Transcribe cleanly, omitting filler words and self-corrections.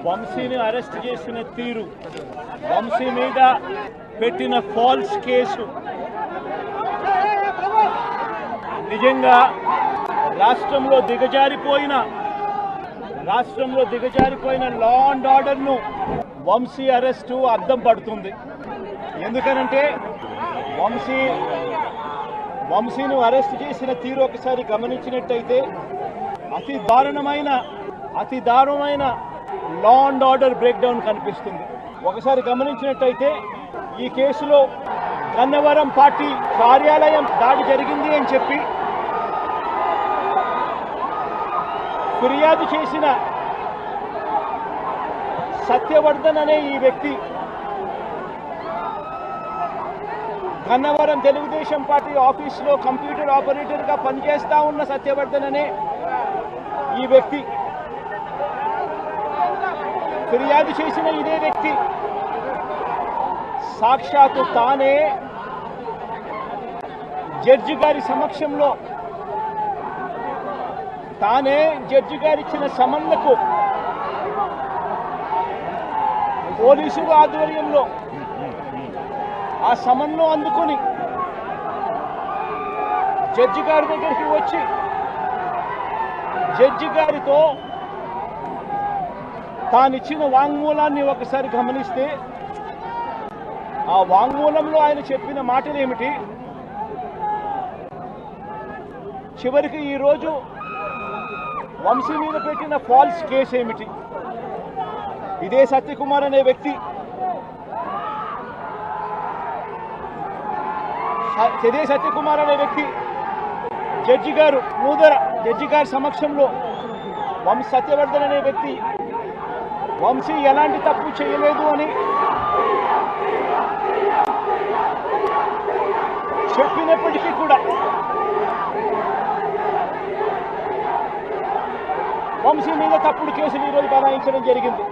వంశీని అరెస్ట్ చేసిన తీరు, వంశీ మీద పెట్టిన ఫాల్స్ కేసు నిజంగా రాష్ట్రంలో దిగజారిపోయిన లా అండ్ ఆర్డర్ను వంశీ అరెస్టు అద్దం పడుతుంది. ఎందుకనంటే వంశీను అరెస్ట్ చేసిన తీరు ఒకసారి గమనించినట్టయితే అతి దారుణమైన law and order break down కనిపిస్తుంది. ఒకసారి గమనించినట్టయితే ఈ కేసులో గన్నవరం పార్టీ కార్యాలయం దాడి జరిగింది అని చెప్పి ఫిర్యాదు చేసిన సత్యవర్ధన్ అనే ఈ వ్యక్తి, గన్నవరం తెలుగుదేశం పార్టీ ఆఫీసులో కంప్యూటర్ ఆపరేటర్గా పనిచేస్తా ఉన్న సత్యవర్ధన్ అనే ఈ వ్యక్తి, ఫిర్యాదు చేసిన ఇదే వ్యక్తి సాక్షాత్తు తానే జడ్జి గారి సమక్షంలో జడ్జి గారు ఇచ్చిన సమన్లకు పోలీసుల ఆధ్వర్యంలో ఆ సమన్ను అందుకుని జడ్జి గారి దగ్గరికి వచ్చి జడ్జి గారితో తానిచ్చిన వాంగ్మూలాన్ని ఒకసారి గమనిస్తే ఆ వాంగ్మూలంలో ఆయన చెప్పిన మాటలు ఏమిటి, చివరికి ఈరోజు వంశీ మీద పెట్టిన ఫాల్స్ కేసు ఏమిటి, ఇదే సత్యకుమార్ అనే వ్యక్తి జడ్జి గారి సమక్షంలో సత్యవర్ధన్ అనే వ్యక్తి వంశీ ఎలాంటి తప్పు చేయలేదు అని చెప్పినప్పటికీ కూడా వంశీ మీద తప్పుడు కేసులు ఈరోజు బనాయించడం జరిగింది.